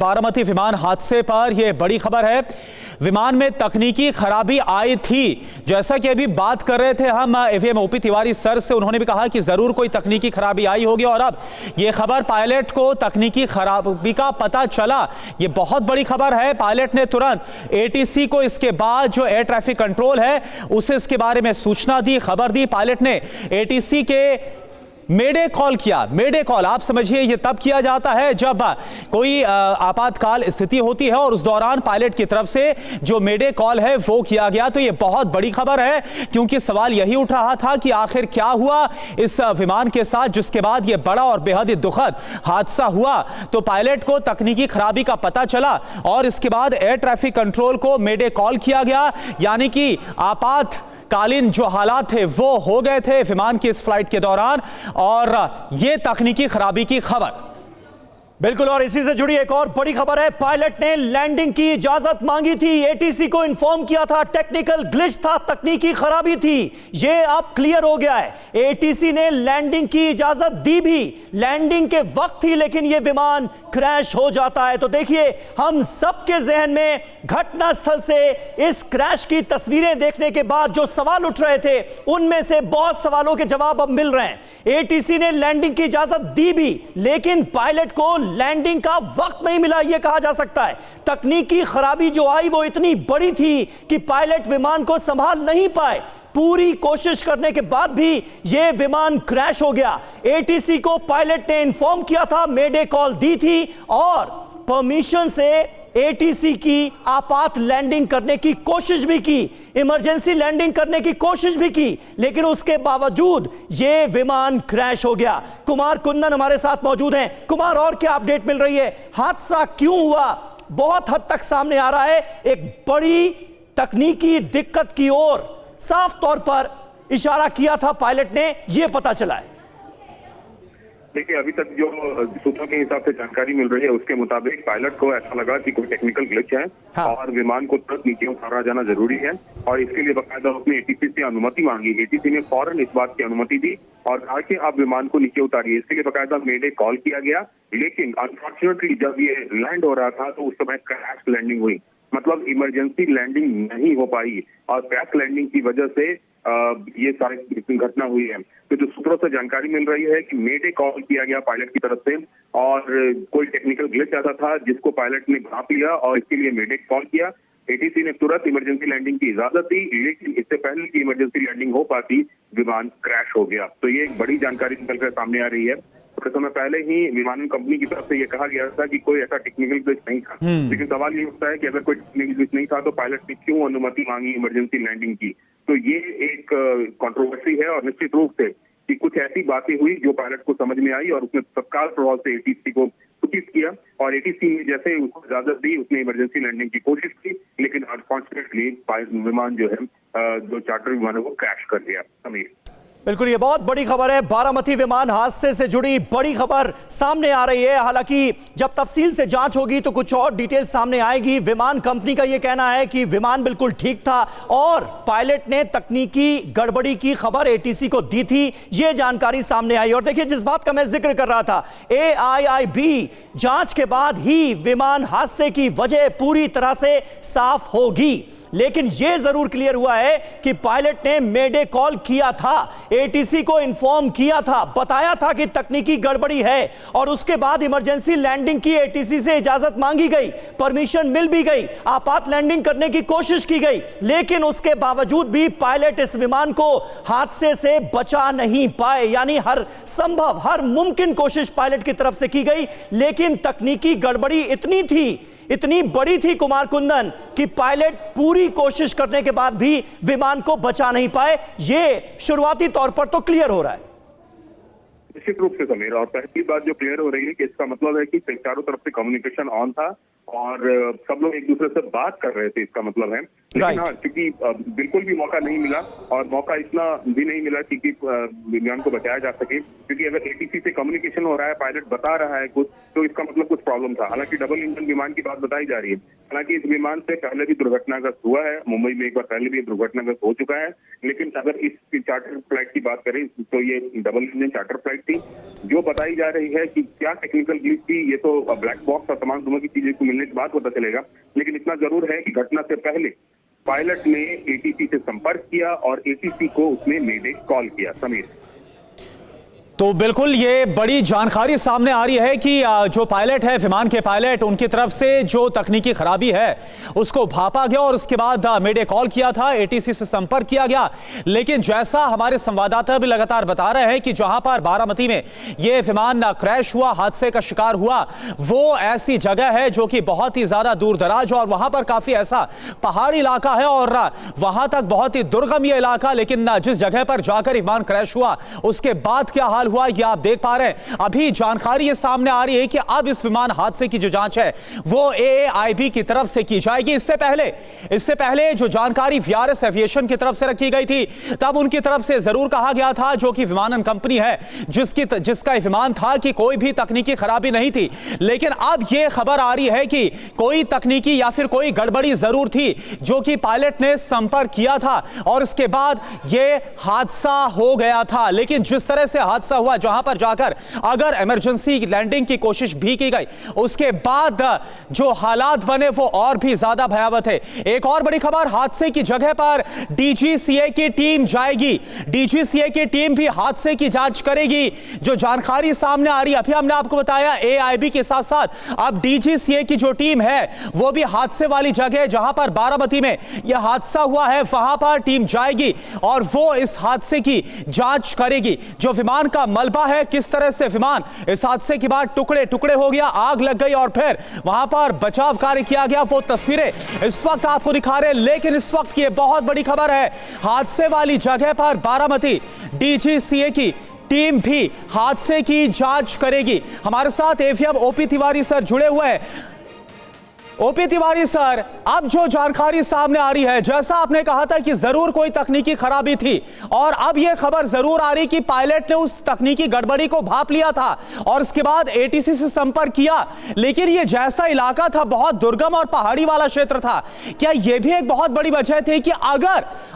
बारामती विमान हादसे पर। यह बड़ी खबर है। विमान में तकनीकी खराबी आई थी, जैसा कि अभी बात कर रहे थे हम एवीएम ओपी तिवारी सर से, उन्होंने भी कहा कि जरूर कोई तकनीकी खराबी आई होगी और अब यह खबर पायलट को तकनीकी खराबी का पता चला। यह बहुत बड़ी खबर है। पायलट ने तुरंत एटीसी को इसके बाद जो एयर ट्रैफिक कंट्रोल है उसे इसके बारे में सूचना दी, खबर दी। पायलट ने एटीसी के मेडे कॉल किया। मेडे कॉल आप समझिए ये तब किया जाता है जब कोई आपातकाल स्थिति होती है और उस दौरान पायलट की तरफ से जो मेडे कॉल है वो किया गया। तो ये बहुत बड़ी खबर है, क्योंकि सवाल यही उठ रहा था कि आखिर क्या हुआ इस विमान के साथ जिसके बाद ये बड़ा और बेहद ही दुखद हादसा हुआ। तो पायलट को तकनीकी खराबी का पता चला और इसके बाद एयर ट्रैफिक कंट्रोल को मेडे कॉल किया गया, यानी कि आपातकालीन जो हालात थे वो हो गए थे विमान की इस फ्लाइट के दौरान, और ये तकनीकी खराबी की खबर। बिल्कुल, और इसी से जुड़ी एक और बड़ी खबर है। पायलट ने लैंडिंग की इजाजत मांगी थी, एटीसी को इन्फॉर्म किया था, टेक्निकल ग्लिच था, तकनीकी खराबी थी, ये अब क्लियर हो गया है। एटीसी ने लैंडिंग की इजाजत दी भी, लैंडिंग के वक्त ही, लेकिन यह विमान क्रैश हो जाता है। तो देखिए, हम सबके जहन में घटनास्थल से इस क्रैश की तस्वीरें देखने के बाद जो सवाल उठ रहे थे उनमें से बहुत सवालों के जवाब अब मिल रहे हैं। एटीसी ने लैंडिंग की इजाजत दी भी, लेकिन पायलट को लैंडिंग का वक्त नहीं मिला, यह कहा जा सकता है। तकनीकी खराबी जो आई वो इतनी बड़ी थी कि पायलट विमान को संभाल नहीं पाए। पूरी कोशिश करने के बाद भी यह विमान क्रैश हो गया। एटीसी को पायलट ने इन्फॉर्म किया था, मेडे कॉल दी थी और परमिशन से एटीसी की आपात लैंडिंग करने की कोशिश भी की, इमरजेंसी लैंडिंग करने की कोशिश भी की, लेकिन उसके बावजूद यह विमान क्रैश हो गया। कुमार कुंदन हमारे साथ मौजूद हैं। कुमार, और क्या अपडेट मिल रही है? हादसा क्यों हुआ? बहुत हद तक सामने आ रहा है एक बड़ी तकनीकी दिक्कत की ओर साफ तौर पर इशारा किया था पायलट ने, यह पता चला है। देखिए, अभी तक जो सूत्रों के हिसाब से जानकारी मिल रही है उसके मुताबिक पायलट को ऐसा लगा कि कोई टेक्निकल ग्लिच है। हाँ। और विमान को तुरंत नीचे उतारा जाना जरूरी है और इसके लिए बाकायदा उसने एटीसी से अनुमति मांगी। एटीसी ने फौरन इस बात की अनुमति दी और कहा कि आप विमान को नीचे उतारिए। इसके लिए बाकायदा मेडे कॉल किया गया, लेकिन अनफॉर्चुनेटली जब ये लैंड हो रहा था तो उस समय क्रैश लैंडिंग हुई, मतलब इमरजेंसी लैंडिंग नहीं हो पाई और क्रैश लैंडिंग की वजह से ये सारी घटना हुई है। तो जो सूत्रों से जानकारी मिल रही है कि मेडे कॉल किया गया पायलट की तरफ से और कोई टेक्निकल ग्लिच आता था जिसको पायलट ने भांप लिया और इसके लिए मेडे कॉल किया। एटीसी ने तुरंत इमरजेंसी लैंडिंग की इजाजत दी, लेकिन इससे पहले की इमरजेंसी लैंडिंग हो पाती विमान क्रैश हो गया। तो ये एक बड़ी जानकारी निकलकर सामने आ रही है। थोड़े समय पहले ही विमानन कंपनी की तरफ से ये कहा गया था कि कोई ऐसा टेक्निकल ग्लिच नहीं था, लेकिन सवाल ये उठता है कि अगर कोई टेक्निकल ग्लिच नहीं था तो पायलट ने क्यों अनुमति मांगी इमरजेंसी लैंडिंग की। तो ये एक कंट्रोवर्सी है और निश्चित रूप से कि कुछ ऐसी बातें हुई जो पायलट को समझ में आई और उसने तत्काल प्रभाव से एटीसी को सूचित किया और एटीसी ने जैसे उसको इजाजत दी उसने इमरजेंसी लैंडिंग की कोशिश की, लेकिन अनफॉर्चुनेटली विमान जो है जो चार्टर विमान है वो क्रैश कर गया। समीर, बिल्कुल, ये बहुत बड़ी खबर है। बारामती विमान हादसे से जुड़ी बड़ी खबर सामने आ रही है। हालांकि जब तफसील से जांच होगी तो कुछ और डिटेल सामने आएगी। विमान कंपनी का यह कहना है कि विमान बिल्कुल ठीक था और पायलट ने तकनीकी गड़बड़ी की खबर एटीसी को दी थी, यह जानकारी सामने आई। और देखिए, जिस बात का मैं जिक्र कर रहा था, AIIB जांच के बाद ही विमान हादसे की वजह पूरी तरह से साफ होगी, लेकिन यह जरूर क्लियर हुआ है कि पायलट ने मेडे कॉल किया था, एटीसी को इन्फॉर्म किया था, बताया था कि तकनीकी गड़बड़ी है और उसके बाद इमरजेंसी लैंडिंग की एटीसी से इजाजत मांगी गई, परमिशन मिल भी गई, आपात लैंडिंग करने की कोशिश की गई, लेकिन उसके बावजूद भी पायलट इस विमान को हादसे से बचा नहीं पाए। यानी हर संभव, हर मुमकिन कोशिश पायलट की तरफ से की गई, लेकिन तकनीकी गड़बड़ी इतनी बड़ी थी कुमार कुंदन कि पायलट पूरी कोशिश करने के बाद भी विमान को बचा नहीं पाए। यह शुरुआती तौर पर तो क्लियर हो रहा है। निश्चित रूप से समीर, और पहली बात जो क्लियर हो रही है कि इसका मतलब है कि चारों तरफ से कम्युनिकेशन ऑन था और सब लोग एक दूसरे से बात कर रहे थे, इसका मतलब है। लेकिन हाँ, क्योंकि बिल्कुल भी मौका नहीं मिला, और मौका इतना भी नहीं मिला कि विमान को बचाया जा सके, क्योंकि अगर एटीसी से कम्युनिकेशन हो रहा है, पायलट बता रहा है कुछ, तो इसका मतलब कुछ प्रॉब्लम था। हालांकि डबल इंजन विमान की बात बताई जा रही है। हालांकि इस विमान से पहले भी दुर्घटनाग्रस्त हुआ है, मुंबई में एक बार पहले भी दुर्घटनाग्रस्त हो चुका है। लेकिन अगर इस चार्टर फ्लाइट की बात करें तो ये डबल इंजन चार्टर फ्लाइट थी। जो बताई जा रही है कि क्या टेक्निकल ग्लिच थी, ये तो ब्लैक बॉक्स और तमाम दोनों की चीजें को मिलने के बाद पता चलेगा। लेकिन इतना जरूर है कि घटना से पहले पायलट ने एटीसी से संपर्क किया और एटीसी को उसने मेडे कॉल किया। समीर, तो बिल्कुल ये बड़ी जानकारी सामने आ रही है कि जो पायलट है, विमान के पायलट, उनकी तरफ से जो तकनीकी खराबी है उसको भापा गया और उसके बाद मेडे कॉल किया था, एटीसी से संपर्क किया गया। लेकिन जैसा हमारे संवाददाता भी लगातार बता रहे हैं कि जहां पर बारामती में ये विमान क्रैश हुआ, हादसे का शिकार हुआ, वो ऐसी जगह है जो कि बहुत ही ज्यादा दूर दराज और वहां पर काफी ऐसा पहाड़ी इलाका है और वहां तक बहुत ही दुर्गम ये इलाका। लेकिन जिस जगह पर जाकर विमान क्रैश हुआ उसके बाद क्या हाल हुआ ये आप देख पा रहे हैं। अभी जानकारी ये सामने आ रही है कि अब इस विमान हादसे की जो जांच है वो AAIB की तरफ से की जाएगी। इससे पहले जो जानकारी VRS एविएशन की तरफ से रखी गई थी, तब उनकी तरफ से जरूर कहा गया था, जो कि विमानन कंपनी है जिसका विमान था, कि कोई भी तकनीकी खराबी नहीं थी। लेकिन अब यह खबर आ रही है कि कोई तकनीकी या फिर कोई गड़बड़ी जरूर थी, जो कि पायलट ने संपर्क किया था और इसके बाद यह हादसा हो गया था। लेकिन जिस तरह से हादसा हुआ, जहां पर जाकर अगर इमरजेंसी लैंडिंग की कोशिश भी की गई, उसके बाद जो हालात बने वो और भी ज्यादा भयावह थे। एक और बड़ी खबर, हादसे की जगह पर DGCA की टीम जाएगी। DGCA की टीम भी हादसे की जांच करेगी। जो जानकारी सामने आ रही है, अभी हमने आपको बताया AIB के साथ साथ अब DGCA की जो टीम है वो भी हादसे वाली जगह जहां पर बारामती में यह हादसा हुआ है वहां पर टीम जाएगी और वो इस हादसे की जांच करेगी। जो विमान का मलबा है, किस तरह से विमान इस हादसे के बाद टुकड़े टुकड़े हो गया, आग लग गई और फिर वहां पर बचाव कार्य किया गया, वो तस्वीरें इस वक्त आपको दिखा रहे हैं। लेकिन इस वक्त की बहुत बड़ी खबर है, हादसे वाली जगह पर बारामती DGCA की टीम भी हादसे की जांच करेगी। हमारे साथ AVM OP तिवारी सर जुड़े हुए हैं। OP तिवारी सर, अब जो जानकारी सामने आ रही है, जैसा आपने कहा था कि जरूर कोई तकनीकी खराबी थी और अब यह खबर जरूर आ रही कि पायलट ने उस तकनीकी गड़बड़ी को भांप लिया था और उसके बाद ATC से संपर्क किया। लेकिन यह जैसा इलाका था, बहुत दुर्गम और पहाड़ी वाला क्षेत्र था, क्या यह भी एक बहुत बड़ी वजह थी कि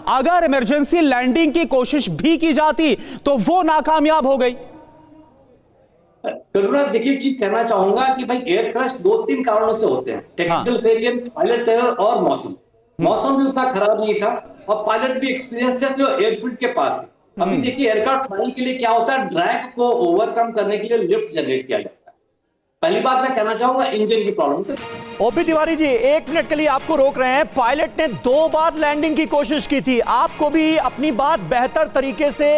अगर इमरजेंसी लैंडिंग की कोशिश भी की जाती तो वो नाकामयाब हो गई? करुणा, देखिए एक चीज कहना चाहूंगा कि भाई एयर क्रैश 2-3 कारणों से होते हैं। टेक्निकल फेलियर, पायलट एरर और मौसम भी उतना खराब नहीं था और पायलट भी एक्सपीरियंस थे जो एयरफील्ड के पास थे। अभी देखिए एयरक्राफ्ट फ्लाइंग के लिए क्या होता है, ड्रैग को ओवरकम करने के लिए लिफ्ट जनरेट किया जाता है। पहली बात मैं कहना चाहूंगा इंजन की problem. OP Tiwari ji, 1 minute के लिए आपको रोक रहे हैं। पायलट ने 2 बार लैंडिंग की कोशिश की थी। आपको भी अपनी बात बेहतर तरीके से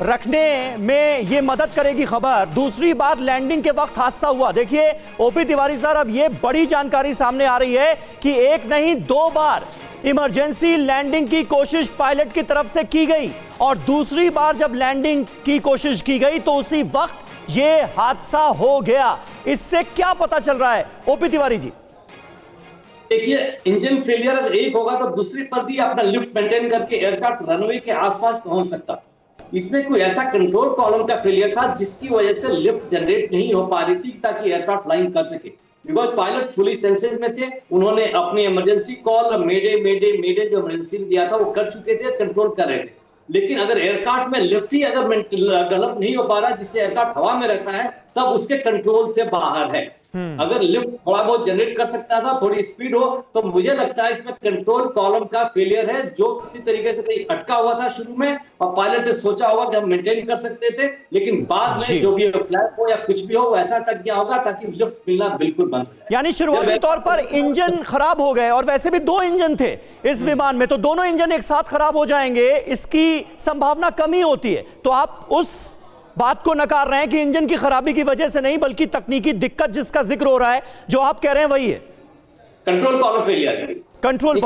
रखने में ये मदद करेगी खबर। दूसरी बार लैंडिंग के वक्त हादसा हुआ। देखिए OP तिवारी सर, अब ये बड़ी जानकारी सामने आ रही है कि 1 नहीं 2 बार इमरजेंसी लैंडिंग की कोशिश पायलट की तरफ से की गई और दूसरी बार जब लैंडिंग की कोशिश की गई तो उसी वक्त ये हादसा हो गया। इससे क्या पता चल रहा है OP तिवारी जी? देखिए इंजन फेलियर अगर एक होगा तो दूसरे पर भी अपना लिफ्ट मेंटेन करके एयरक्राफ्ट रनवे के आसपास पहुंच सकता था। इसमें कोई ऐसा कंट्रोल कॉलम का फेलियर था जिसकी वजह से लिफ्ट जनरेट नहीं हो पा रही थी ताकि एयरक्राफ्ट फ्लाइंग कर सके। बिकॉज पायलट फुली सेंसेस में थे, उन्होंने अपनी इमरजेंसी कॉल मेडे जो इमरजेंसी में दिया था वो कर चुके थे, कंट्रोल कर रहे थे। लेकिन अगर एयरक्राफ्ट में लिफ्ट ही अगर डेवलप नहीं हो पा रहा जिससे एयरक्राफ्ट हवा में रहता है, तब उसके कंट्रोल से बाहर है। अगर लिफ्ट थोड़ा बहुत जनरेट कर सकता था, थोड़ी स्पीड हो, तो मुझे लगता है इसमें कंट्रोल कॉलम का फेलियर है जो किसी तरीके से कहीं अटका हुआ था शुरू में और पायलट ने सोचा होगा कि हम मेंटेन कर सकते थे, लेकिन बाद में जो भी फ्लैप हो या कुछ भी हो वो ऐसा अटक गया होगा ताकि लिफ्ट मिलना बिल्कुल बंद हो जाए। यानी शुरुआती तौर पर इंजन खराब हो गए और वैसे भी 2 इंजन थे इस विमान में, तो दोनों इंजन एक साथ खराब हो जाएंगे इसकी संभावना कम ही होती है। तो आप उस बात को नकार रहे हैं कि इंजन की खराबी की वजह से नहीं बल्कि तकनीकी दिक्कत जिसका जिक्र हो रहा है, जो आप कह रहे हैं वही है कंट्रोल कॉलम फेलियर है। कंट्रोल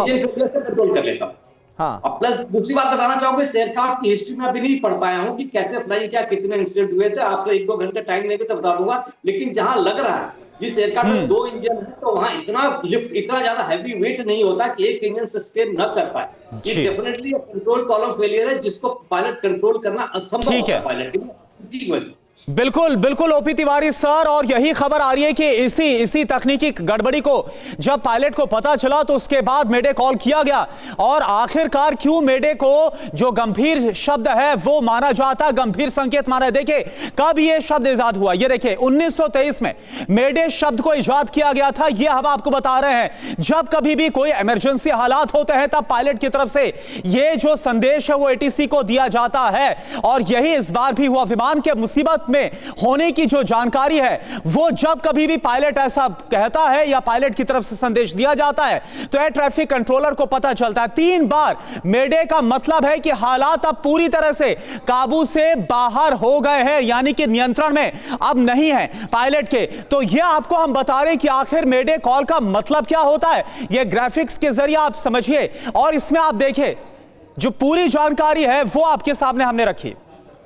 कर लेता हूं। हाँ। और प्लस दूसरी बात बताना चाहूंगा, एयरक्राफ्ट की हिस्ट्री में अभी नहीं पढ़ पाया हूं कि कैसे फ्लाइंग किया, कितने इंसिडेंट हुए थे। आपको 1-2 घंटे टाइम लेंगे तो बता दूंगा, लेकिन जहां लग रहा है जिस एयरक्राफ्ट में 2 इंजन है तो वहां इतना लिफ्ट, इतना ज्यादा हैवी वेट नहीं होता कि एक इंजन सस्टेन न कर पाए। ये डेफिनेटली कंट्रोल कॉलम फेलियर है जिसको पायलट कंट्रोल करना असंभव होता है पायलट के लिए, इसी की वजह से। बिल्कुल बिल्कुल ओपी तिवारी सर, और यही खबर आ रही है कि इसी तकनीकी गड़बड़ी को जब पायलट को पता चला तो उसके बाद मेडे कॉल किया गया। और आखिरकार क्यों मेडे को जो गंभीर शब्द है वो माना जाता, गंभीर संकेत माना। देखिए कब ये शब्द इजाद हुआ, ये देखिए 1923 में मेडे शब्द को इजाद किया गया था। ये हम आपको बता रहे हैं, जब कभी भी कोई इमरजेंसी हालात होते हैं तब पायलट की तरफ से ये जो संदेश है वो एटीसी को दिया जाता है। और यही इस बार भी हुआ। विमान के मुसीबत में होने की जो जानकारी है वो जब कभी भी पायलट ऐसा कहता है या पायलट की तरफ से संदेश दिया जाता है तो एयर ट्रैफिक कंट्रोलर को पता चलता है। 3 बार मेडे का मतलब है कि हालात अब पूरी तरह से काबू से बाहर हो गए हैं, यानी कि नियंत्रण में अब नहीं है पायलट के। तो यह आपको हम बता रहे हैं कि आखिर मेडे कॉल का मतलब क्या होता है, यह ग्राफिक्स के जरिए आप समझिए और इसमें आप देखिए जो पूरी जानकारी है वो आपके सामने हमने रखी।